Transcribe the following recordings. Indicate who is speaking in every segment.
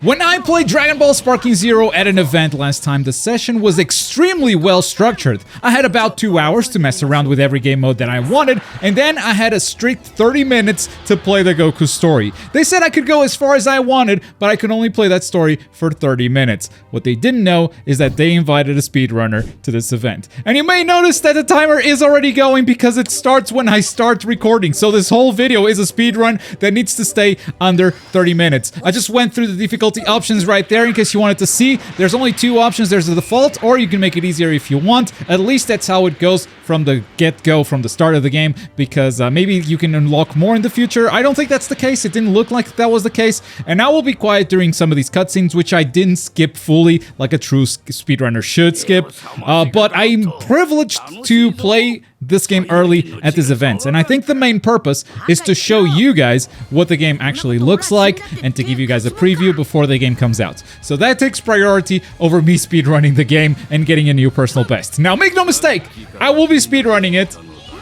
Speaker 1: When I played Dragon Ball Sparking Zero at an event last time, the session was extremely well structured. I had about 2 hours to mess around with every game mode that I wanted, and then I had a strict 30 minutes to play the Goku story. They said I could go as far as I wanted, but I could only play that story for 30 minutes. What they didn't know is that they invited a speedrunner to this event. And you may notice that the timer is already going because it starts when I start recording. So this whole video is a speedrun that needs to stay under 30 minutes. I just went through the difficulty options right there in case you wanted to see. There's only two options. There's the default, or you can make it easier if you want. At least that's how it goes from the get-go, from the start of the game, because maybe you can unlock more in the future. I don't think that's the case. It didn't look like that was the case. And I will be quiet during some of these cutscenes, which I didn't skip fully, like a true speedrunner should skip. But I'm privileged to play this game early at this event, and I think the main purpose is to show you guys what the game actually looks like and to give you guys a preview before the game comes out. So that takes priority over me speedrunning the game and getting a new personal best. Now make no mistake, I will be speedrunning it,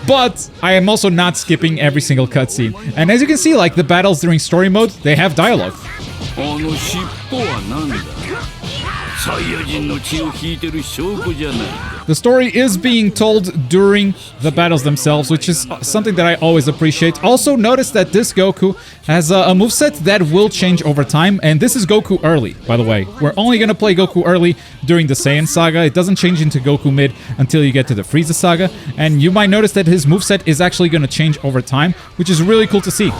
Speaker 1: but I am also not skipping every single cutscene. And as you can see, like the battles during story mode, they have dialogue. The story is being told during the battles themselves, which is something that I always appreciate. Also, notice that this Goku has a moveset that will change over time, and this is Goku early, by the way. We're only going to play Goku early during the Saiyan Saga. It doesn't change into Goku mid until you get to the Frieza Saga, and you might notice that his moveset is actually going to change over time, which is really cool to see.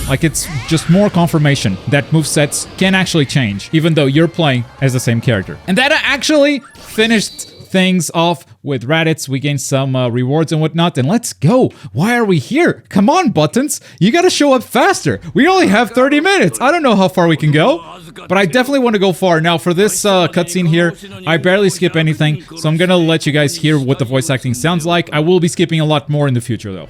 Speaker 1: Like, it's just more confirmation that movesets can actually change, even though you're playing as the same character. And that actually finished things off with Raditz. We gained some rewards and whatnot, and let's go. Why are we here? Come on, Buttons. You gotta show up faster. We only have 30 minutes. I don't know how far we can go, but I definitely want to go far. Now, for this cutscene here, I barely skip anything, so I'm gonna let you guys hear what the voice acting sounds like. I will be skipping a lot more in the future, though.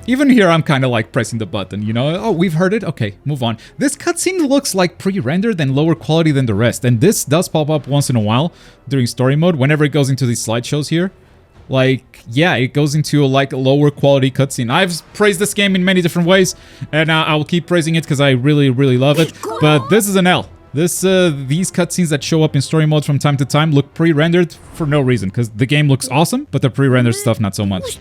Speaker 1: Even here, I'm kind of like pressing the button, you know? Oh, we've heard it? Okay, move on. This cutscene looks like pre-rendered and lower quality than the rest, and this does pop up once in a while during story mode, whenever it goes into these slideshows here. Like, yeah, it goes into like a lower quality cutscene. I've praised this game in many different ways, and I will keep praising it because I really, really love it, but this is an L. These cutscenes that show up in story mode from time to time look pre-rendered for no reason, because the game looks awesome, but the pre-rendered stuff not so much.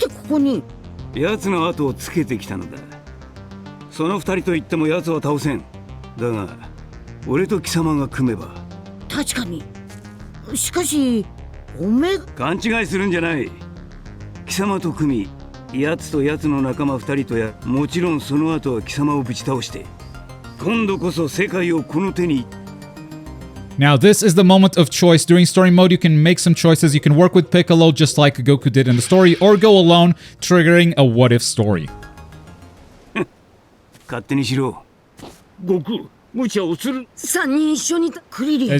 Speaker 1: Now, this is the moment of choice. During story mode, you can make some choices. You can work with Piccolo, just like Goku did in the story, or go alone, triggering a what-if story. Goku. As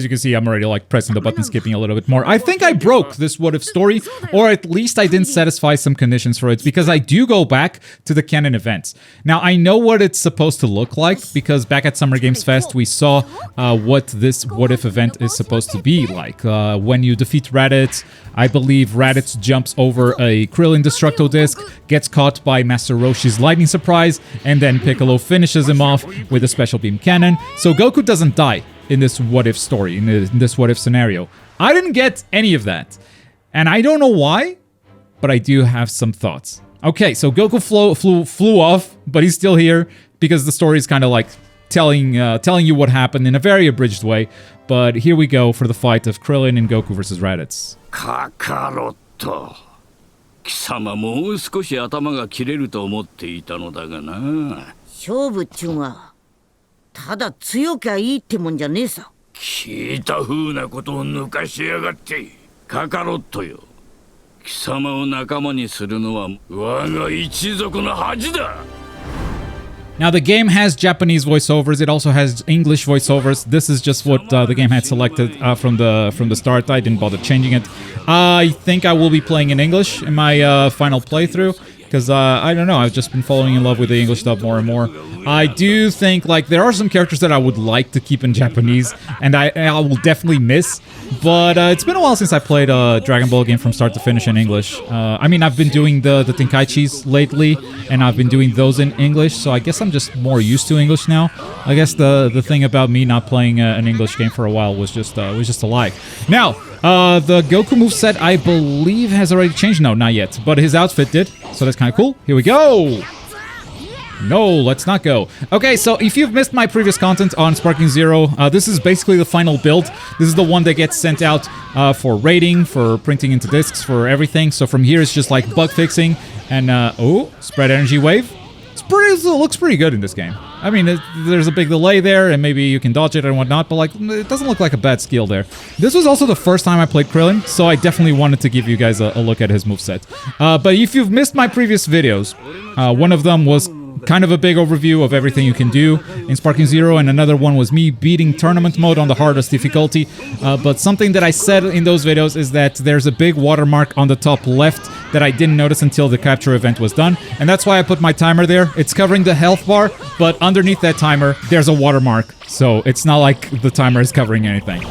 Speaker 1: you can see, I'm already like pressing the button, skipping a little bit more. I think I broke this what-if story, or at least I didn't satisfy some conditions for it, because I do go back to the canon events. Now, I know what it's supposed to look like, because back at Summer Games Fest, we saw what this what-if event is supposed to be like. When you defeat Raditz, I believe Raditz jumps over a Krillin Destructo Disc, gets caught by Master Roshi's Lightning Surprise, and then Piccolo finishes him off with a Special Beam Cannon. So Goku doesn't die in this what-if story, in this what-if scenario. I didn't get any of that. And I don't know why, but I do have some thoughts. Okay, so Goku flew off, but he's still here because the story is kind of like telling you what happened in a very abridged way. But here we go for the fight of Krillin and Goku versus Raditz. Kakarot.
Speaker 2: 貴様もう少し頭が切れると思っていたのだがな。勝負っちゅうがただ強きゃいいってもんじゃねえさ。聞いた風なことを抜かしやがって。カカロットよ。貴様を仲間にするのは我が一族の恥だ。
Speaker 1: Now, the game has Japanese voiceovers. It also has English voiceovers. This is just what the game had selected from the start. I didn't bother changing it. I think I will be playing in English in my final playthrough, because I don't know, I've just been falling in love with the English dub more and more. I do think, like, there are some characters that I would like to keep in Japanese, and I will definitely miss, but it's been a while since I played a Dragon Ball game from start to finish in English. I mean, I've been doing the Tenkaichis lately, and I've been doing those in English, so I guess I'm just more used to English now. I guess the thing about me not playing an English game for a while was just a lie. Now, the Goku moveset, I believe, has already changed. No, not yet, but his outfit did, so that's kind of cool. Here we go! No, let's not go. Okay, so if you've missed my previous content on Sparking Zero, this is basically the final build. This is the one that gets sent out for rating, for printing into discs, for everything. So from here, it's just like bug fixing and, oh, spread energy wave. It looks pretty good in this game. I mean, there's a big delay there, and maybe you can dodge it and whatnot, but like, it doesn't look like a bad skill there. This was also the first time I played Krillin, so I definitely wanted to give you guys a look at his moveset. But if you've missed my previous videos, one of them was kind of a big overview of everything you can do in Sparking Zero, and another one was me beating tournament mode on the hardest difficulty. But something that I said in those videos is that there's a big watermark on the top left that I didn't notice until the capture event was done, and that's why I put my timer there. It's covering the health bar, but underneath that timer, there's a watermark, so it's not like the timer is covering anything.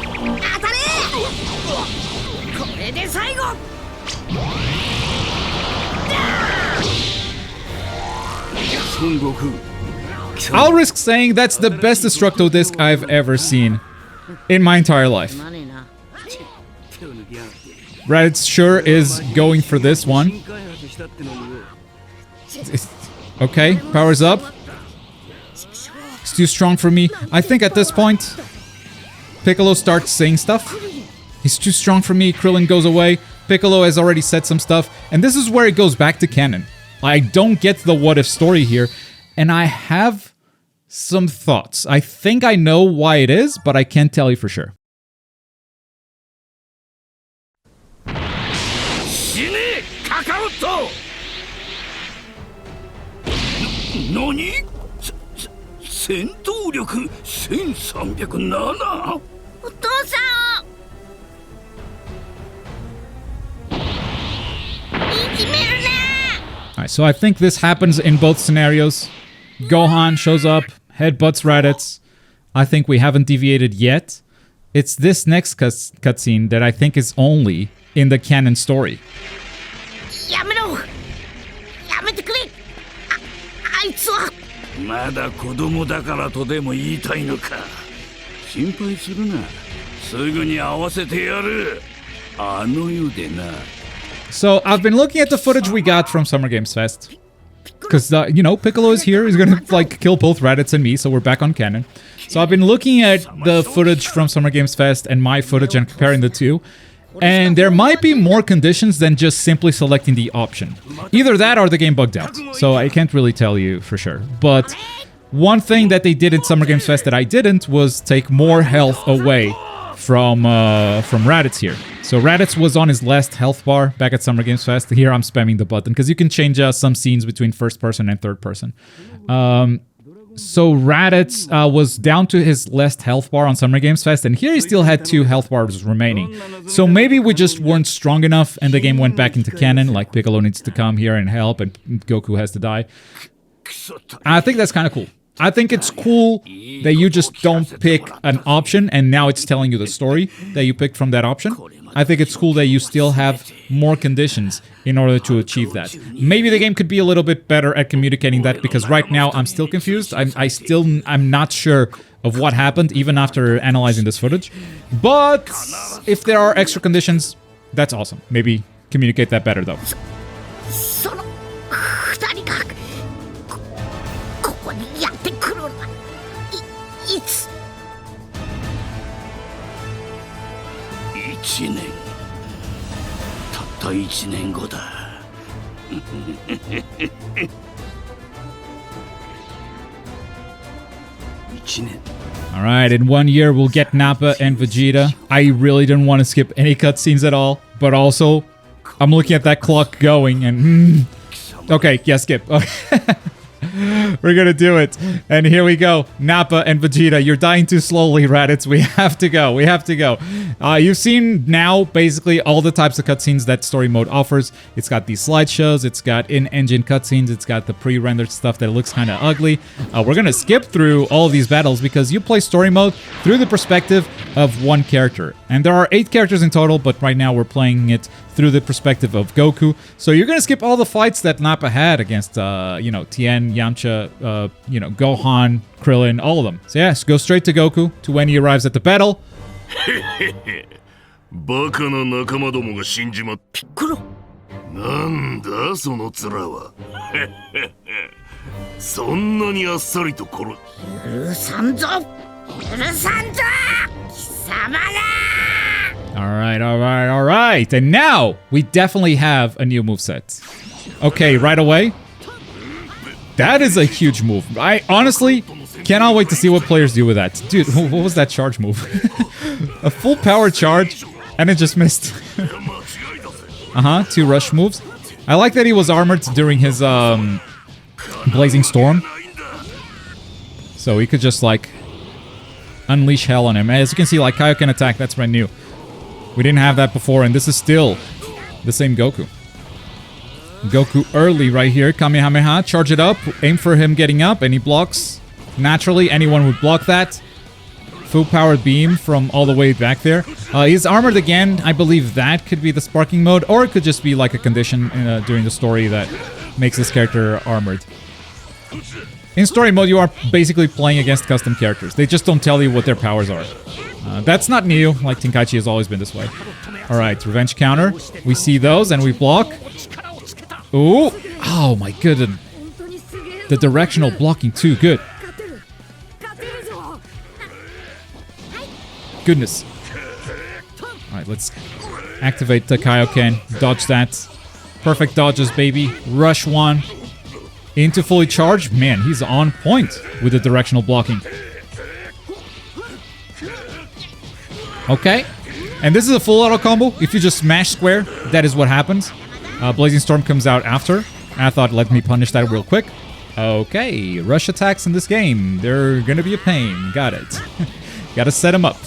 Speaker 1: I'll risk saying that's the best Destructo disc I've ever seen in my entire life. Raditz sure is going for this one. Okay, powers up. It's too strong for me. I think at this point, Piccolo starts saying stuff. He's too strong for me. Krillin goes away. Piccolo has already said some stuff. And this is where it goes back to canon. I don't get the what-if story here, and I have some thoughts. I think I know why it is, but I can't tell you for sure.
Speaker 2: NANI? 戦闘力1307? お父さんいじめるな!
Speaker 1: Alright, so I think this happens in both scenarios. Gohan shows up, headbutts Raditz. I think we haven't deviated yet. It's this next cutscene that I think is only in the canon story.
Speaker 2: やめろ! やめてくれ! あいつはまだ子供だからとでも言いたいのか。心配するな。すぐに合わせてやる。あの世でな。
Speaker 1: So, I've been looking at the footage we got from Summer Games Fest. Because, you know, Piccolo is here. He's gonna, like, kill both Raditz and me, so we're back on canon. So, I've been looking at the footage from Summer Games Fest and my footage and comparing the two. And there might be more conditions than just simply selecting the option. Either that or the game bugged out. So, I can't really tell you for sure. But one thing that they did in Summer Games Fest that I didn't was take more health away from Raditz here. So Raditz was on his last health bar back at Summer Games Fest. Here I'm spamming the button because you can change some scenes between first person and third person. So Raditz was down to his last health bar on Summer Games Fest, and here he still had 2 health bars remaining. So maybe we just weren't strong enough and the game went back into canon, like Piccolo needs to come here and help and Goku has to die. I think that's kind of cool. I think it's cool that you just don't pick an option and now it's telling you the story that you picked from that option. I think it's cool that you still have more conditions in order to achieve that. Maybe the game could be a little bit better at communicating that, because right now I'm still confused. I'm not sure of what happened even after analyzing this footage. But if there are extra conditions, that's awesome. Maybe communicate that better though.
Speaker 2: 1年たった1年後だ1年
Speaker 1: Alright, in 1 year we'll get Nappa and Vegeta. I really didn't want to skip any cutscenes at all, but also I'm looking at that clock going and okay, yeah, skip. Okay. We're gonna do it. And here we go. Nappa and Vegeta. You're dying too slowly, Raditz. We have to go. We have to go. You've seen now basically all the types of cutscenes that story mode offers. It's got these slideshows. It's got in-engine cutscenes. It's got the pre-rendered stuff that looks kind of ugly. We're gonna skip through all of these battles because you play story mode through the perspective of one character. And there are 8 characters in total, but right now we're playing it through the perspective of Goku. So you're gonna skip all the fights that Nappa had against, you know, Tien, Yamcha, you know, Gohan, Krillin, all of them. So yes, go straight to Goku to when he arrives at the battle.
Speaker 3: バカな仲間どもが死んじまっ
Speaker 2: ピッコロ
Speaker 3: なんだその面はそんなにあっさりと殺
Speaker 2: 許さんぞ許さんぞ貴様だ
Speaker 1: Alright, alright, alright. And now, we definitely have a new moveset. Okay, right away. That is a huge move. I honestly cannot wait to see what players do with that. Dude, what was that charge move? A full power charge, and it just missed. 2 rush moves. I like that he was armored during his Blazing Storm. So he could just, like, unleash hell on him. As you can see, like, Kaioken attack, that's brand new. We didn't have that before, and this is still the same Goku. Goku early right here. Kamehameha, charge it up, aim for him getting up, and he blocks. Naturally, anyone would block that. Full powered beam from all the way back there. He's armored again. I believe that could be the sparking mode, or it could just be like a condition during the story that makes this character armored. In story mode, you are basically playing against custom characters. They just don't tell you what their powers are. That's not new, like Tenkaichi has always been this way. Alright, revenge counter. We see those and we block. Ooh! Oh my goodness. The directional blocking too, good. Goodness. Alright, let's activate the Kaioken. Dodge that. Perfect dodges, baby. Rush 1. Into fully charged. Man, he's on point with the directional blocking. Okay. And this is a full auto combo. If you just smash square, that is what happens. Blazing Storm comes out after. I thought, let me punish that real quick. Okay. Rush attacks in this game. They're gonna be a pain. Got it. Gotta set them up.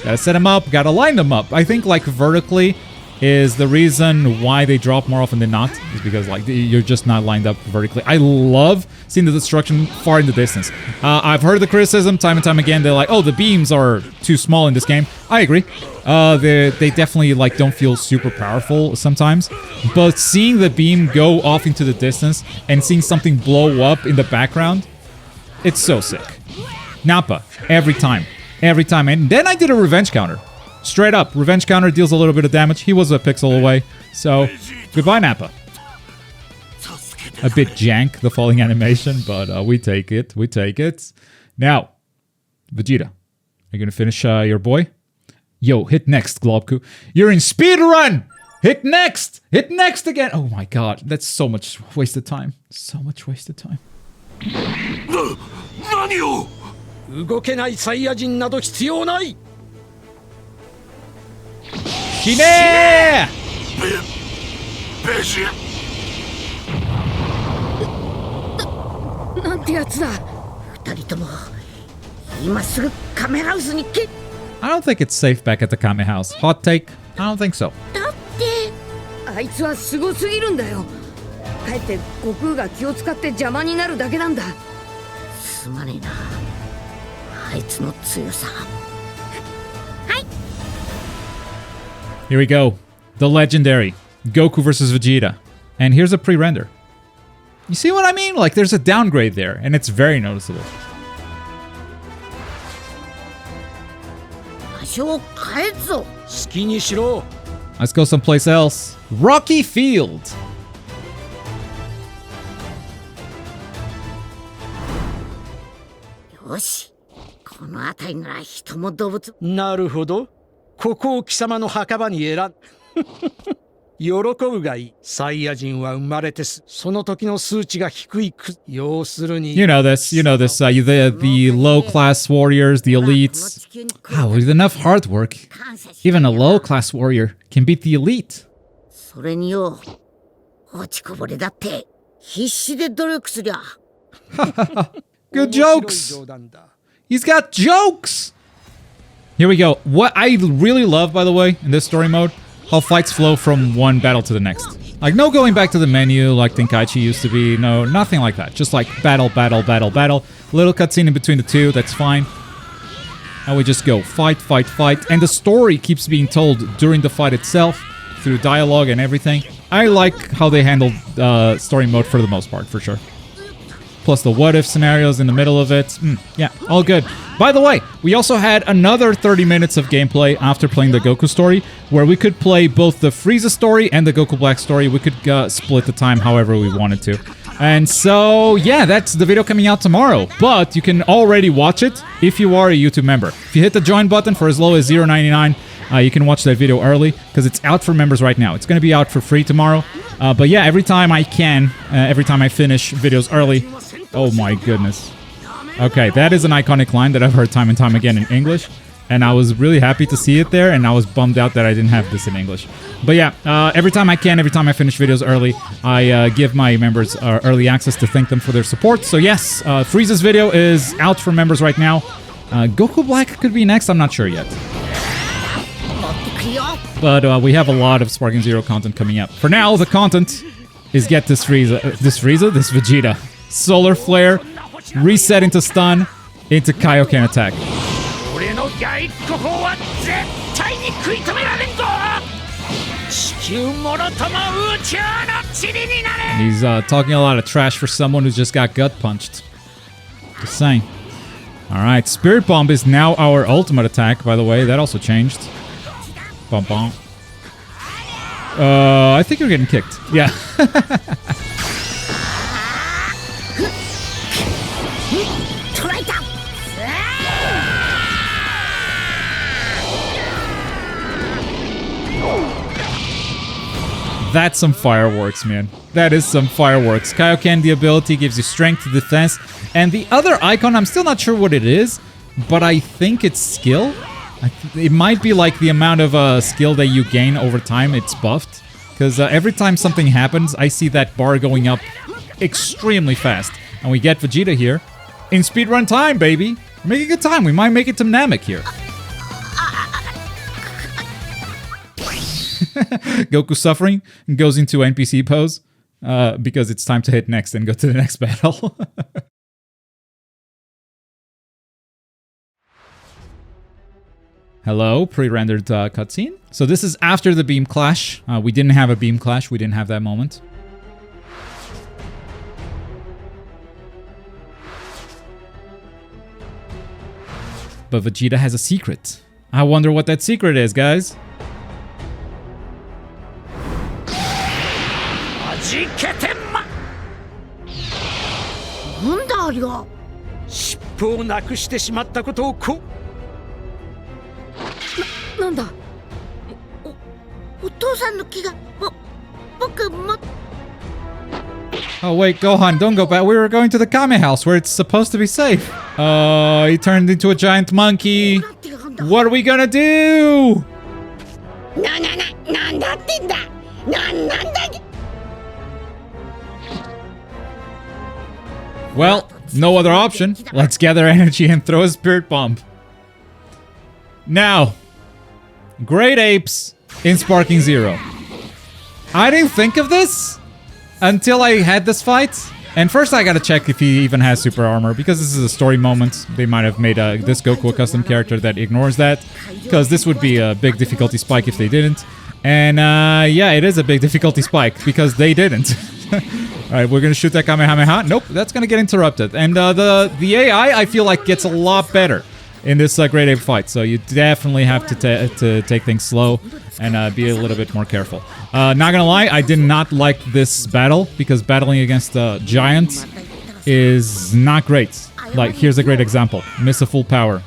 Speaker 1: Gotta set them up. Gotta line them up. I think, like, vertically is the reason why they drop more often than not, is because, like, you're just not lined up vertically. I love seeing the destruction far in the distance. I've heard the criticism time and time again. They're like, oh, the beams are too small in this game. I agree. They definitely, like, don't feel super powerful sometimes. But seeing the beam go off into the distance and seeing something blow up in the background, it's so sick. Nappa, every time. Every time. And then I did a revenge counter. Straight up, revenge counter deals a little bit of damage. He was a pixel away, so goodbye, Nappa. A bit jank, the falling animation, but we take it. We take it. Now, Vegeta, are you gonna finish your boy? Yo, hit next, Globku. You're in Speedrun! Hit next! Hit next again! Oh my god, that's so much wasted time. So much wasted time.
Speaker 3: 何を
Speaker 4: 動けないサイヤ人など必要ない。
Speaker 1: Shine!
Speaker 3: ベジ
Speaker 2: なんてやつだ。二人とも今すぐカメハウスに来。
Speaker 1: I don't think it's safe back at the Kame house. Hot take? I don't think so.
Speaker 2: だって
Speaker 5: あいつはすごすぎるんだよ。かえって悟空が気を使って邪魔になるだけなんだ。
Speaker 2: すまねえな。あいつの強さ。
Speaker 1: Here we go. The legendary Goku versus Vegeta. And here's a pre-render. You see what I mean? Like, there's a downgrade there, and it's very noticeable.
Speaker 2: 場所を変えっぞ。
Speaker 4: 好きにしろ。
Speaker 1: Let's go someplace else. Rocky Field.
Speaker 2: よし。この辺りなら人も動物。
Speaker 4: なるほど。ここを貴様の墓場に選ん。喜ぶがいい。サイヤ人は生まれてその時の数値が低い要するに。
Speaker 1: You know this. You know this. The low-class warriors, the elites. Wow, with enough hard work, even a low-class warrior can beat the elite.
Speaker 2: それによ、落ちこぼれだって必死で努力すりゃ
Speaker 1: Good jokes. He's got jokes. Here we go. What I really love, by the way, in this story mode, how fights flow from one battle to the next. Like, no going back to the menu like Tenkaichi used to be. No, nothing like that. Just like battle, battle, battle, battle. Little cutscene in between the two. That's fine. And we just go fight, fight, fight. And the story keeps being told during the fight itself through dialogue and everything. I like how they handled story mode for the most part, for sure. Plus the what-if scenarios in the middle of it. Yeah, all good. By the way, we also had another 30 minutes of gameplay after playing the Goku story, where we could play both the Frieza story and the Goku Black story. We could split the time however we wanted to. And so, yeah, that's the video coming out tomorrow. But you can already watch it if you are a YouTube member. If you hit the join button for as low as $0.99, you can watch that video early, because it's out for members right now. It's going to be out for free tomorrow. But yeah, every time I can, every time I finish videos early... Oh my goodness. Okay, that is an iconic line that I've heard time and time again in English. And I was really happy to see it there, and I was bummed out that I didn't have this in English. But yeah, every time I can, every time I finish videos early, I give my members early access to thank them for their support. So yes, Frieza's video is out for members right now. Goku Black could be next, I'm not sure yet. But we have a lot of Sparking Zero content coming up. For now, the content is get this Vegeta. Solar Flare, reset into stun, into Kaioken attack. He's talking a lot of trash for someone who's just got gut punched. Just saying. Alright, Spirit Bomb is now our ultimate attack, by the way. That also changed. Bum bum. I think you're getting kicked. Yeah. That's some fireworks, man. That is some fireworks. Kaioken, the ability, gives you strength to defense. And the other icon, I'm still not sure what it is, but I think it's skill. It might be like the amount of skill that you gain over time, it's buffed. Because every time something happens, I see that bar going up extremely fast. And we get Vegeta here in speedrun time, baby. We're making good time. We might make it to Namek here. Goku suffering and goes into NPC pose because it's time to hit next and go to the next battle. Hello, pre-rendered cutscene. So this is after the beam clash. We didn't have a beam clash. We didn't have that moment. But Vegeta has a secret. I wonder what that secret is, guys. Oh wait, Gohan, don't go back. We were going to the Kame house where it's supposed to be safe. He turned into a giant monkey. What are we gonna do? Well, no other option. Let's gather energy and throw a spirit bomb. Now, Great Apes in Sparking Zero. I didn't think of this until I had this fight. And first I gotta check if he even has super armor, because this is a story moment. They might have made this Goku a custom character that ignores that, because this would be a big difficulty spike if they didn't. And yeah, it is a big difficulty spike, because they didn't. Alright, we're gonna shoot that Kamehameha. Nope, that's gonna get interrupted. And the AI, I feel like, gets a lot better in this Great Ape fight. So you definitely have to take things slow and be a little bit more careful. Not gonna lie, I did not like this battle, because battling against the giant is not great. Like, here's a great example. Miss a full power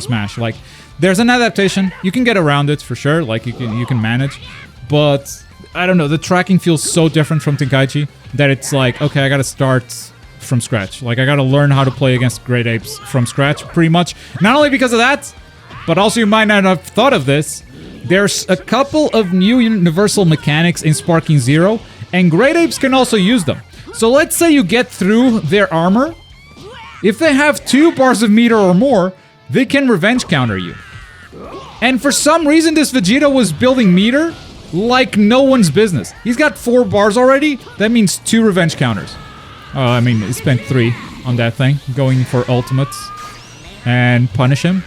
Speaker 1: smash. Like, there's an adaptation. You can get around it for sure. Like, you can manage. But I don't know, the tracking feels so different from Tenkaichi that it's like, okay, I gotta start from scratch. Like, I gotta learn how to play against Great Apes from scratch, pretty much. Not only because of that, but also you might not have thought of this. There's a couple of new universal mechanics in Sparking Zero, and Great Apes can also use them. So let's say you get through their armor. If they have 2 bars of meter or more, they can revenge counter you. And for some reason, this Vegeta was building meter like no one's business. He's got 4 bars already. That means 2 revenge counters. I mean, he spent 3 on that thing, going for ultimates. And punish him.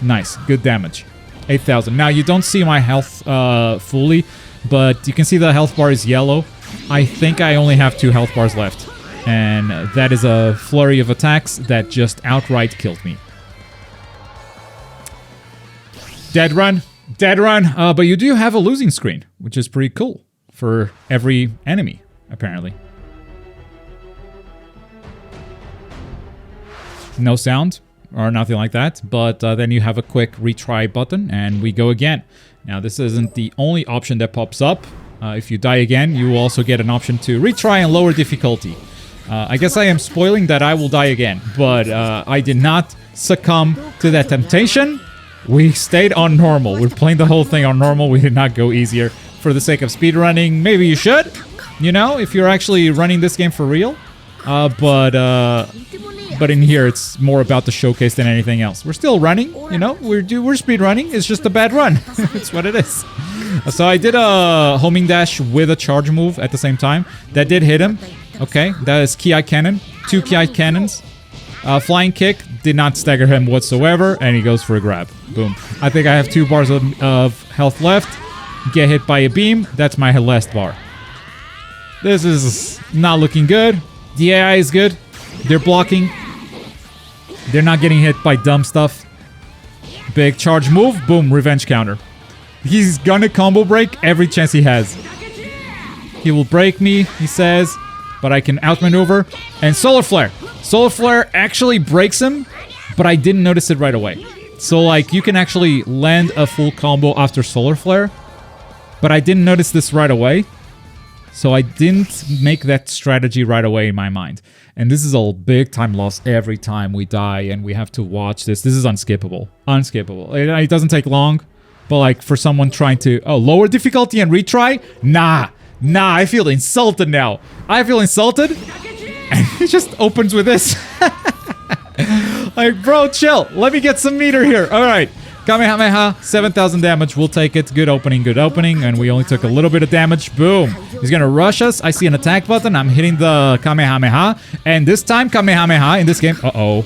Speaker 1: Nice, good damage. 8,000. Now, you don't see my health fully, but you can see the health bar is yellow. I think I only have 2 health bars left. And that is a flurry of attacks that just outright killed me. Dead run. Dead run. But you do have a losing screen, which is pretty cool for every enemy, apparently. No sound or nothing like that, but then you have a quick retry button and we go again. Now, this isn't the only option that pops up. If you die again, you will also get an option to retry and lower difficulty. I guess I am spoiling that I will die again, but I did not succumb to that temptation. We stayed on normal. We're playing the whole thing on normal. We did not go easier for the sake of speedrunning. Maybe you should, you know, if you're actually running this game for real. But in here, it's more about the showcase than anything else. We're still running, you know, we're speedrunning. It's just a bad run. It's what it is. So I did a homing dash with a charge move at the same time. That did hit him. Okay, that is Ki Cannon. 2 Ki Cannons. Flying kick did not stagger him whatsoever, and he goes for a grab. Boom. I think I have 2 bars of health left. Get hit by a beam. That's my last bar. This is not looking good. The AI is good. They're blocking. They're not getting hit by dumb stuff. Big charge move. Boom. Revenge counter. He's gonna combo break every chance he has. He will break me, he says, but I can outmaneuver. And Solar Flare. Solar Flare actually breaks him, but I didn't notice it right away. So, like, you can actually land a full combo after Solar Flare, but I didn't notice this right away. So I didn't make that strategy right away in my mind. And this is a big time loss every time we die and we have to watch this. This is unskippable. Unskippable. It doesn't take long, but like for someone trying to lower difficulty and retry, nah, I feel insulted now. I feel insulted, and it just opens with this. Like, bro, chill. Let me get some meter here. All right. Kamehameha, 7,000 damage. We'll take it. Good opening, and we only took a little bit of damage. Boom. He's gonna rush us. I see an attack button. I'm hitting the Kamehameha, and this time Kamehameha in this game. Uh-oh.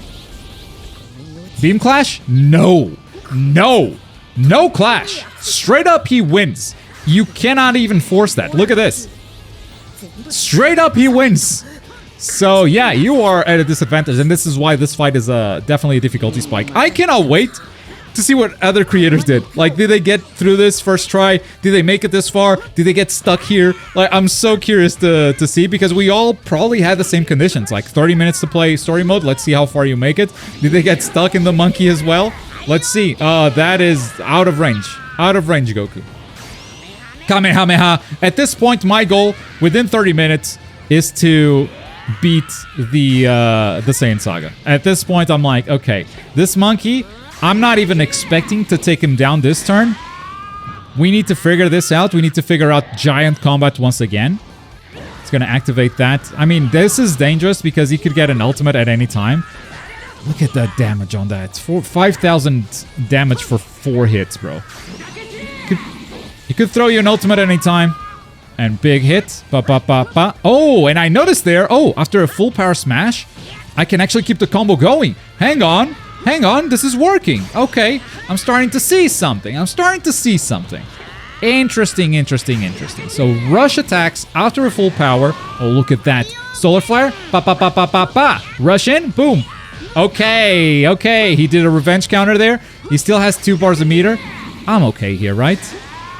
Speaker 1: Beam clash? No. No clash. Straight up, he wins. You cannot even force that. Look at this. Straight up, he wins. So, yeah, you are at a disadvantage, and this is why this fight is definitely a difficulty spike. I cannot wait to see what other creators did. Like, did they get through this first try? Did they make it this far? Did they get stuck here? Like, I'm so curious to see, because we all probably had the same conditions. Like, 30 minutes to play story mode. Let's see how far you make it. Did they get stuck in the monkey as well? Let's see. That is out of range. Out of range, Goku. Kamehameha. At this point, my goal within 30 minutes is to beat the Saiyan Saga. At this point, I'm like, okay, this monkey, I'm not even expecting to take him down this turn. We need to figure this out. We need to figure out giant combat once again. It's going to activate that. I mean, this is dangerous because he could get an ultimate at any time. Look at that damage on that. 5,000 damage for 4 hits, bro. He could throw you an ultimate at any time. And big hit. Ba. Oh, and I noticed there, after a full power smash, I can actually keep the combo going. Hang on, this is working. Okay, I'm starting to see something. Interesting. So rush attacks after a full power. Oh, look at that. Solar Flare. Ba. Rush in, boom. Okay, he did a revenge counter there. He still has 2 bars of meter. I'm okay here, right?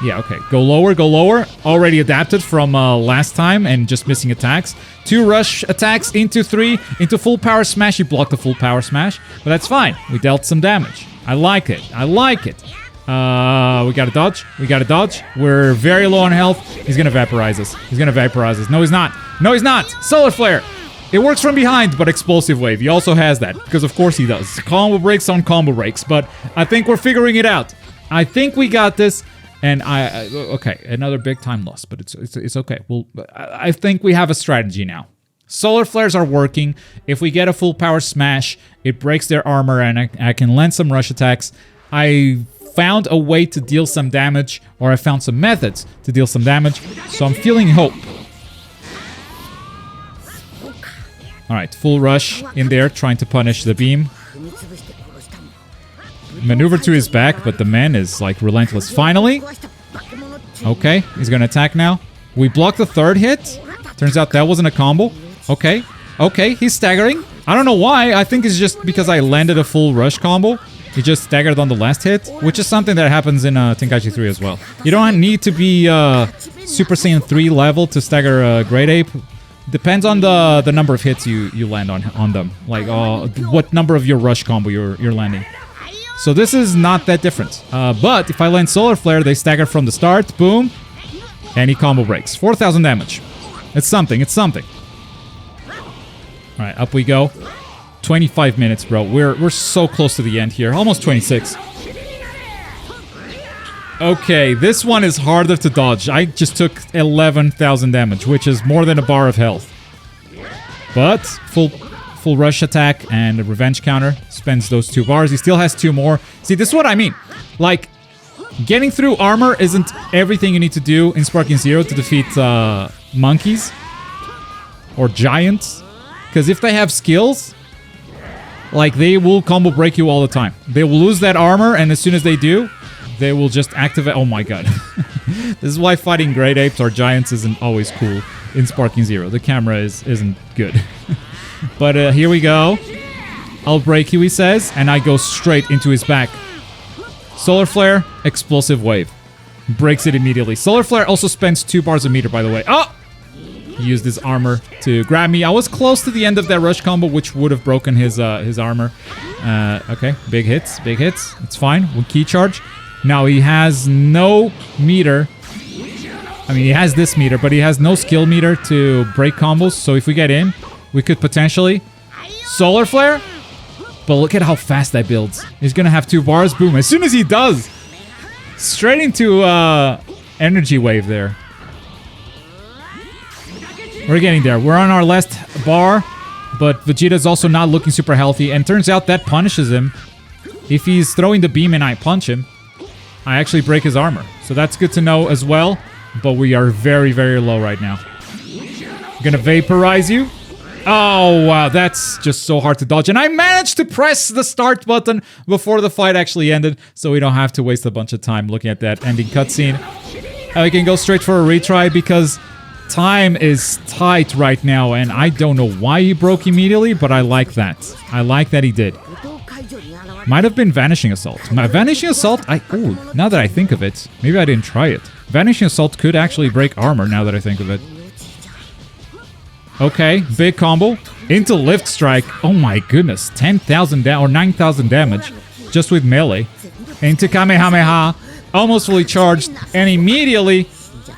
Speaker 1: Yeah, okay. Go lower. Already adapted from last time and just missing attacks. 2 rush attacks into 3, into full power smash. He blocked the full power smash, but that's fine. We dealt some damage. I like it. We gotta dodge. We're very low on health. He's gonna vaporize us. No, he's not. Solar Flare. It works from behind, but Explosive Wave. He also has that, because of course he does. Combo breaks on combo breaks, but I think we're figuring it out. I think we got this. And okay, another big time loss, but it's okay. Well, I think we have a strategy now. Solar flares are working. If we get a full power smash, it breaks their armor and I can land some rush attacks. I found a way to deal some damage, or I found some methods to deal some damage, so I'm feeling hope. Alright, full rush in there, trying to punish the beam. Maneuver to his back, but the man is like relentless. Finally! Okay, he's gonna attack now. We blocked the third hit. Turns out that wasn't a combo. Okay, okay, he's staggering. I don't know why. I think it's just because I landed a full rush combo. He just staggered on the last hit, which is something that happens in Tenkaichi 3 as well. You don't need to be Super Saiyan 3 level to stagger Great Ape. Depends on the number of hits you land on them. Like what number of your rush combo you're landing. So this is not that different. But if I land Solar Flare, they stagger from the start. Boom. And he combo breaks. 4,000 damage. It's something. It's something. Alright, up we go. 25 minutes, bro. We're so close to the end here. Almost 26. Okay, this one is harder to dodge. I just took 11,000 damage, which is more than a bar of health. But full rush attack and a revenge counter. Spends those 2 bars. He still has 2 more. See, this is what I mean. Like, getting through armor isn't everything you need to do in Sparking Zero to defeat monkeys or giants. Because if they have skills, like, they will combo break you all the time. They will lose that armor, and as soon as they do, they will just activate. Oh my god. This is why fighting Great Apes or Giants isn't always cool in Sparking Zero. The camera isn't good. But here we go. I'll break you, he says, and I go straight into his back. Solar Flare, Explosive Wave. Breaks it immediately. Solar Flare also spends 2 bars a meter, by the way. Oh! He used his armor to grab me. I was close to the end of that rush combo, which would have broken his armor. Okay, big hits, big hits. It's fine. We'll key charge. Now he has no meter. I mean, he has this meter, but he has no skill meter to break combos. So if we get in, we could potentially Solar Flare. But look at how fast that builds. He's gonna have 2 bars. Boom. As soon as he does, straight into Energy Wave there. We're getting there. We're on our last bar, but Vegeta's also not looking super healthy. And turns out that punishes him. If he's throwing the beam and I punch him, I actually break his armor. So that's good to know as well. But we are very, very low right now. I'm gonna vaporize you. Oh, wow. That's just so hard to dodge. And I managed to press the start button before the fight actually ended. So we don't have to waste a bunch of time looking at that ending cutscene. I can go straight for a retry because time is tight right now. And I don't know why he broke immediately, but I like that. I like that he did. Might have been Vanishing Assault. My Vanishing Assault, oh, now that I think of it, maybe I didn't try it. Vanishing Assault could actually break armor now that I think of it. Okay, big combo. Into Lift Strike. Oh my goodness, 10,000 or 9,000 damage just with melee. Into Kamehameha. Almost fully charged. And immediately,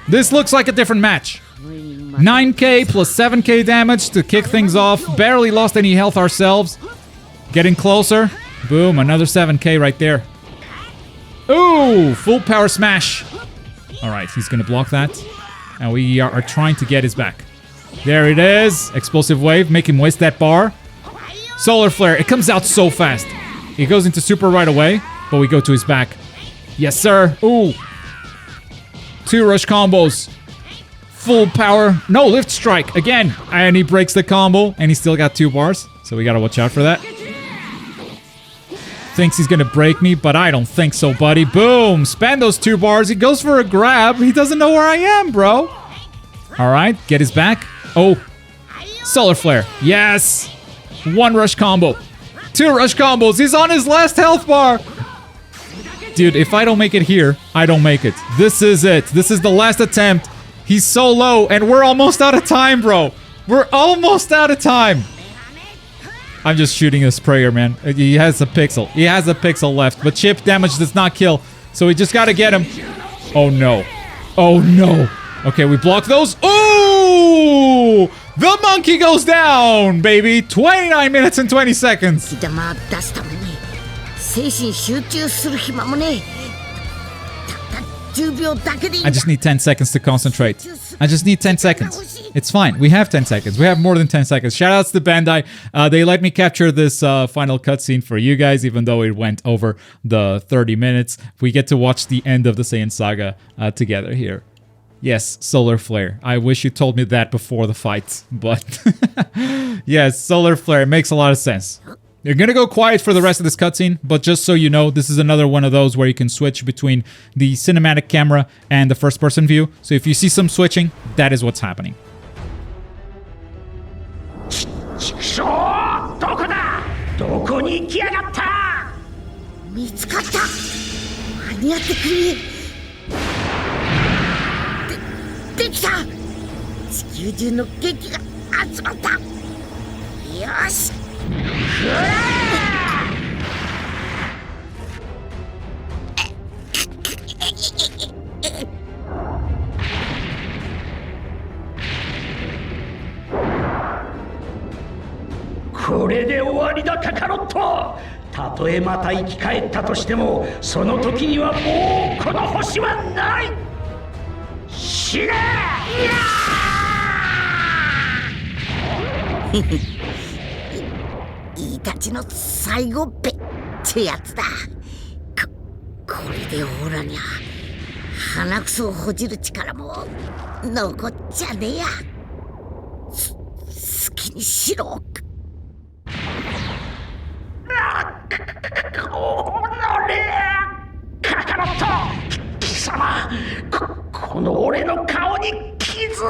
Speaker 1: this looks like a different match. 9k plus 7k damage to kick things off. Barely lost any health ourselves. Getting closer. Boom, another 7k right there. Ooh, full power smash. Alright, he's gonna block that. And we are trying to get his back. There it is. Explosive Wave, make him waste that bar. Solar Flare, it comes out so fast. He goes into super right away, but we go to his back. Yes, sir. Ooh. 2 rush combos. Full power. No, Lift Strike again. And he breaks the combo, and he still got 2 bars. So we gotta watch out for that. Thinks he's gonna break me, but I don't think so, buddy. Boom! Spend those 2 bars. He goes for a grab. He doesn't know where I am, bro. Alright, get his back. Oh. Solar Flare. Yes! 1 rush combo. 2 rush combos. He's on his last health bar. Dude, if I don't make it here, I don't make it. This is it. This is the last attempt. He's so low, and we're almost out of time, bro. We're almost out of time. I'm just shooting a sprayer, man. He has a pixel. He has a pixel left. But chip damage does not kill. So we just gotta get him. Oh, no. Oh, no. Okay, we block those. Ooh! The monkey goes down, baby. 29 minutes and 20 seconds. I just need 10 seconds to concentrate. I just need 10 seconds. It's fine. We have 10 seconds. We have more than 10 seconds. Shoutouts to Bandai. They let me capture this final cutscene for you guys, even though it went over the 30 minutes. We get to watch the end of the Saiyan Saga together here. Yes, solar flare. I wish you told me that before the fight, but yes, solar flare. It makes a lot of sense. You're gonna go quiet for the rest of this cutscene, but just so you know, this is another one of those where you can switch between the cinematic camera and the first-person view. So if you see some switching, that is what's happening.
Speaker 4: どこに行きやがった。
Speaker 2: 見つかった。間に合ってくれ。できた。地球中の元気が集まった。よし。
Speaker 4: これで終わりだカカロット。たとえまた生き返ったとしても、その時にはもうこの星はない。死ね。
Speaker 2: いいたちの最後べってやつだ。これでオーラにゃ鼻くそをほじる力も残っちゃねえや。好きにしろ。
Speaker 4: カカロット貴様、この俺の顔に傷を。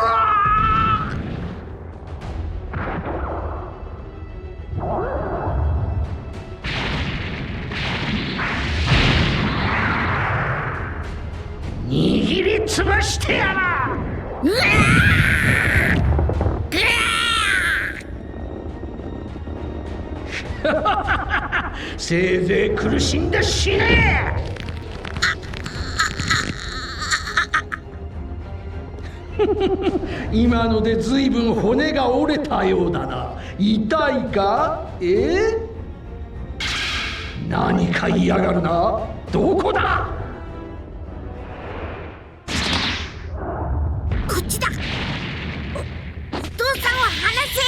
Speaker 4: 握りつぶしてやら。せいぜい苦しんで死ね。今のでずいぶん骨が折れたようだな。痛いか？何か嫌がるな。どこだ？
Speaker 2: こっちだ。お父さんを離せ。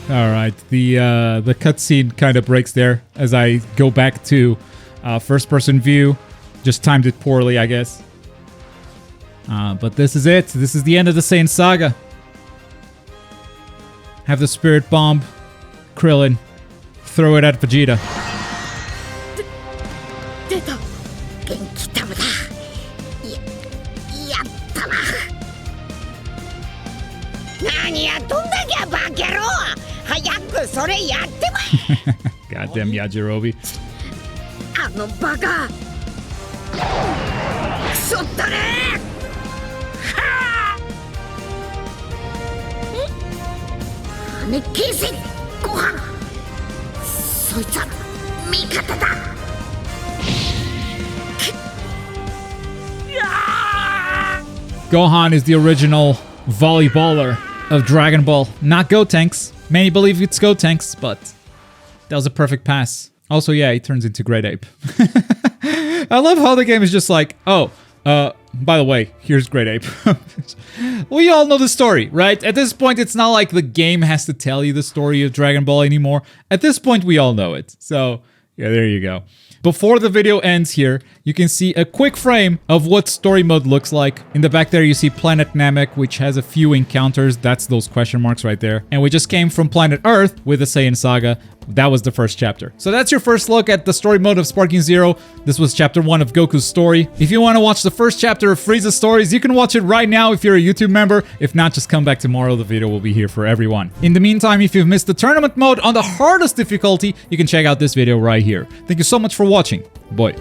Speaker 1: All right, the cutscene kind of breaks there as I go back to first-person view. Just timed it poorly, I guess. But this is it. This is the end of the Saiyan Saga. Have the Spirit Bomb, Krillin, throw it at Vegeta.
Speaker 2: 出た。元気玉だ。やったな。何やっとんだきゃバカ野郎。早くそれやってこい。
Speaker 1: Goddamn Yajirobe.
Speaker 2: あのバカ。くそったね。はあ。羽消せ。ご飯。そいつは味方だ。
Speaker 1: Gohan is the original volleyballer of Dragon Ball. Not Gotenks. Many believe it's Gotenks, but that was a perfect pass. Also, yeah, he turns into Great Ape. I love how the game is just like, oh, by the way, here's Great Ape. We all know the story, right? At this point, it's not like the game has to tell you the story of Dragon Ball anymore. At this point, we all know it. So, yeah, there you go. Before the video ends here, you can see a quick frame of what story mode looks like. In the back there, you see Planet Namek, which has a few encounters. That's those question marks right there. And we just came from Planet Earth with the Saiyan Saga. That was the first chapter. So that's your first look at the story mode of Sparking Zero. This was chapter 1 of Goku's story. If you want to watch the first chapter of Frieza's stories, you can watch it right now if you're a YouTube member. If not, just come back tomorrow. The video will be here for everyone. In the meantime, if you've missed the tournament mode on the hardest difficulty, you can check out this video right here. Thank you so much for watching. Boy.